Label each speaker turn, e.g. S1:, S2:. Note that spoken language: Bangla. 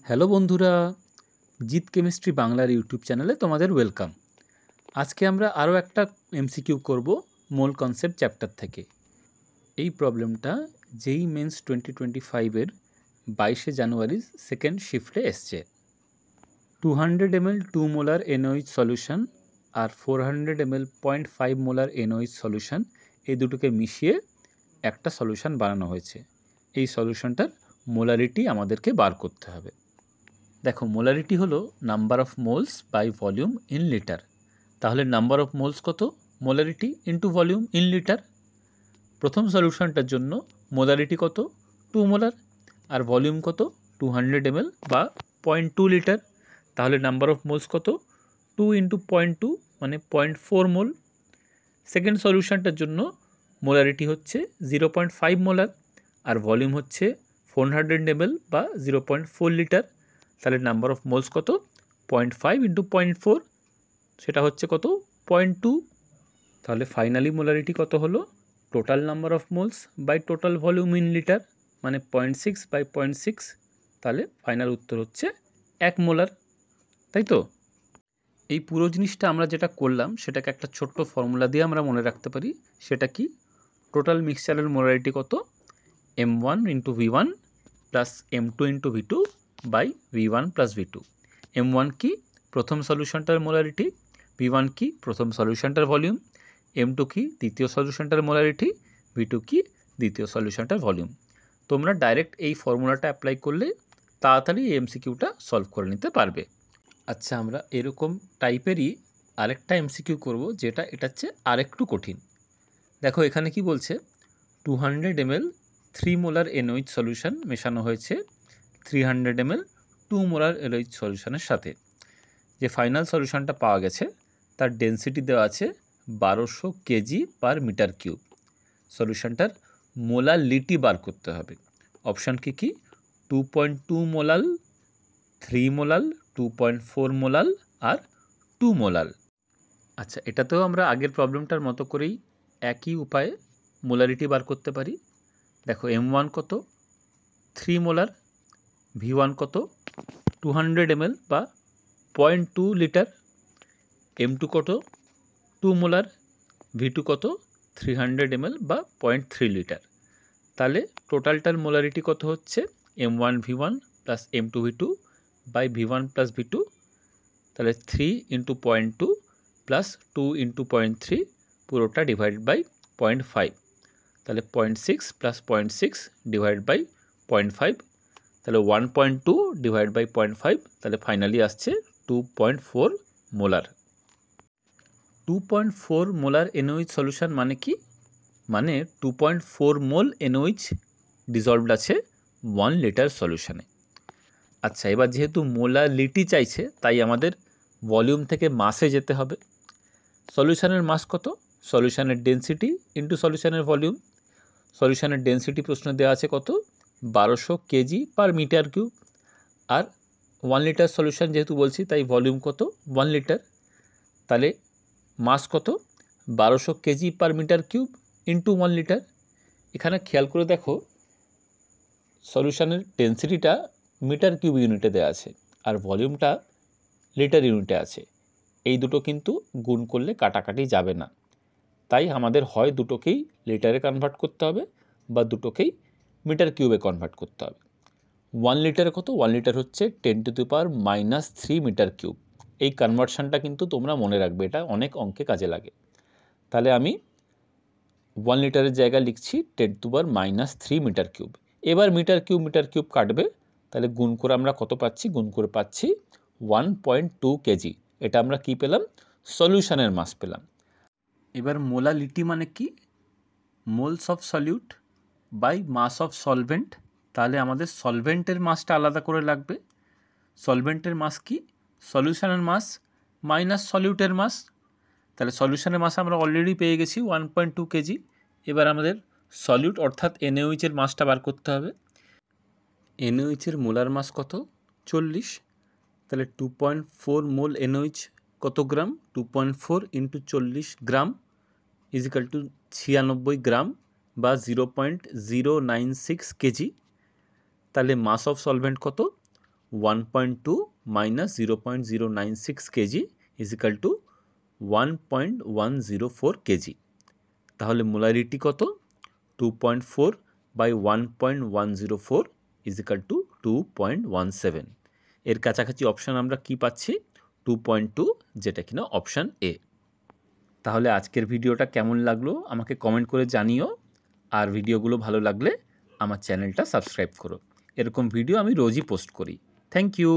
S1: হ্যালো বন্ধুরা, জিত কেমিস্ট্রি বাংলার ইউটিউব চ্যানেলে তোমাদের ওয়েলকাম। আজকে আমরা আরও একটা এমসিকিউ করব মোল কনসেপ্ট চ্যাপ্টার থেকে। এই প্রবলেমটা যেই মেন্স 2025-এর 22শে জানুয়ারি সেকেন্ড শিফটে এসছে। 200 ml 2 মোলার NaOH সলিউশন আর 400 ml 0.5 মোলার NaOH সলিউশন এই দুটোকে মিশিয়ে একটা সলিউশন বানানো হয়েছে। এই সলিউশনটার মোলারিটি আমাদেরকে বার করতে হবে। দেখো, মোলারিটি হলো number of moles by volume in litre. তাহলে নাম্বার অফ মোলস কত, molarity into volume in litre. প্রথম সলিউশনটার জন্য মোলারিটি কত, 2 মোলার, আর ভলিউম কত 200 ml বা 0.2 লিটার। তাহলে নাম্বার অফ মোলস কত, 2 ইন্টু 0.2 মানে 0.4 মোল। সেকেন্ড সলিউশনটার জন্য মোলারিটি হচ্ছে 0.5 মোলার আর ভলিউম হচ্ছে 400 ml বা 0.4 লিটার। তাহলে নাম্বার অফ মোলস কত, 0.5 ইন্টু 0.4, সেটা হচ্ছে কত, 0.2। তাহলে ফাইনালি মোলারিটি কত হলো, total number of moles by total volume in litre মানে 0.6 বাই 0.6। তাহলে ফাইনাল উত্তর হচ্ছে 1 মোলার, তাই তো? এই পুরো জিনিসটা আমরা যেটা করলাম সেটাকে একটা ছোট্ট ফর্মুলা দিয়ে আমরা মনে রাখতে পারি। সেটা কি, টোটাল মিক্সচারের মোলারিটি কত, M1 into V1 plus M2 into V2 by V1 plus V2। M1 কি, প্রথম সলিউশনটার মোলারিটি, V1 কি, প্রথম সলিউশনটার ভলিউম, M2 কি, দ্বিতীয় সলিউশনটার মোলারিটি, V2 কি, দ্বিতীয় সলিউশনটার ভলিউম। তোমরা ডাইরেক্ট এই ফর্মুলাটা অ্যাপ্লাই করলে তাড়াতাড়ি এই এমসিকিউটা সলভ করে নিতে পারবে। আচ্ছা, আমরা এরকম টাইপেরই আরেকটা এমসিকিউ করব, যেটা এটা হচ্ছে আরেকটু কঠিন। দেখো এখানে কি বলছে, 200 ml 3 মোলার NaOH সলিউশন মেশানো হয়েছে 300 ml 2 মোলার NaOH সলিউশনের সাথে। যে ফাইনাল সলিউশনটা পাওয়া গেছে তার ডেন্সিটি দেওয়া আছে 1200 কেজি পার মিটার কিউব। সলিউশনটার মোলালিটি বার করতে হবে। অপশান কি কি, 2.2 মোলাল, 3 মোলাল, 2.4 মোলাল আর 2 মোলাল। আচ্ছা, এটাতেও আমরা আগের প্রবলেমটার মতো করেই একই উপায়ে মোলারিটি বার করতে পারি। দেখো M1 কত, 3 মোলার, V1 কত, 200 ml বা 0.2 লিটার, M2 কত, 2 মোলার, V2 কত, 300 ml বা 0.3 লিটার। তাহলে টোটালটার মোলারিটি কত হচ্ছে, M1 V1 plus M2 V2 by V1 plus V2। তাহলে 3 ইন্টু 0.2 প্লাস 2 ইন্টু 0.3 পুরোটা ডিভাইড বাই 0.5। তাহলে 0.6 প্লাস 0.6 ডিভাইড বাই 0.5, তাহলে 1.2 ডিভাইড বাই 0.5, তাহলে ফাইনালি আসছে 2.4 মোলার। 2.4 মোলার NaOH সলিউশন মানে কি, মানে 2.4 মোল NaOH ডিজলভড আছে 1 লিটার সলিউশনে। আচ্ছা, এবার যেহেতু মোলালিটি চাইছে তাই আমাদের ভলিউম থেকে মাসে যেতে হবে। সলিউশনের মাস কত, সলিউশনের ডেন্সিটি ইন্টু সলিউশনের ভলিউম। সলিউশনের ডেন্সিটি প্রশ্ন দেওয়া আছে কত, 1200 কেজি পার মিটার কিউব, আর 1 লিটার সলিউশন যেহেতু বলছি তাই ভলিউম কত, 1 লিটার। তাহলে মাস কত, 1200 KG per metre cube into 1 litre. এখানে খেয়াল করে দেখো, সলিউশনের ডেন্সিটিটা মিটার কিউব ইউনিটে দেওয়া আছে আর ভলিউমটা লিটার ইউনিটে আছে। এই দুটো কিন্তু গুণ করলে কাটাকাটি যাবে না, তাই আমাদের হয় দুটোকেই লিটারে কনভার্ট করতে হবে বা দুটোকেই মিটার কিউবে কনভার্ট করতে হবে। 1 লিটারে কত, 1 লিটার হচ্ছে 10⁻³ মিটার কিউব। এই কনভার্সনটা কিন্তু তোমরা মনে রাখবে, এটা অনেক অঙ্কে কাজে লাগে। তাহলে আমি 1 লিটারের জায়গায় লিখছি 10⁻³ মিটার কিউব। এবার মিটার কিউব কাটবে, তাহলে গুণ করে আমরা কত পাচ্ছি, গুণ করে পাচ্ছি 1.2 কেজি। এটা আমরা কি পেলাম, সলিউশনের মাস পেলাম। এবার মোলালিটি মানে কি, moles of solute by mass of solvent. তাহলে আমাদের সলভেন্টের মাসটা আলাদা করে লাগবে। সলভেন্টের মাস কি, সলিউশনের মাস মাইনাস সলিউটের মাস। তাহলে সলিউশনের মাস আমরা অলরেডি পেয়ে গেছি 1.2 কেজি। এবার আমাদের সলিউট অর্থাৎ NaOH এর মাসটা বার করতে হবে। NaOH এর মোলার মাস কত, 40। তাহলে 2.4 মোল NaOH কত গ্রাম, 2.4 ইন্টু 40 গ্রাম ইজিক্যাল টু 96 গ্রাম বা 0.096 কেজি। তাহলে মাস অফ সলভেন্ট কত, 1.2 minus 0.096 kg is equal to 1.104 kg। তাহলে মোলারিটি কত? 2.4 by 1.104 is equal to 2.17। এর কাছাকাছি অপশান আমরা কি পাচ্ছি? 2.2, যেটা কিনা অপশান এ। তাহলে আজকের ভিডিওটা কেমন লাগলো আমাকে কমেন্ট করে জানিও, আর ভিডিওগুলো ভালো লাগলে আমার চ্যানেলটা সাবস্ক্রাইব করো। এরকম ভিডিও আমি রোজই পোস্ট করি। Thank you.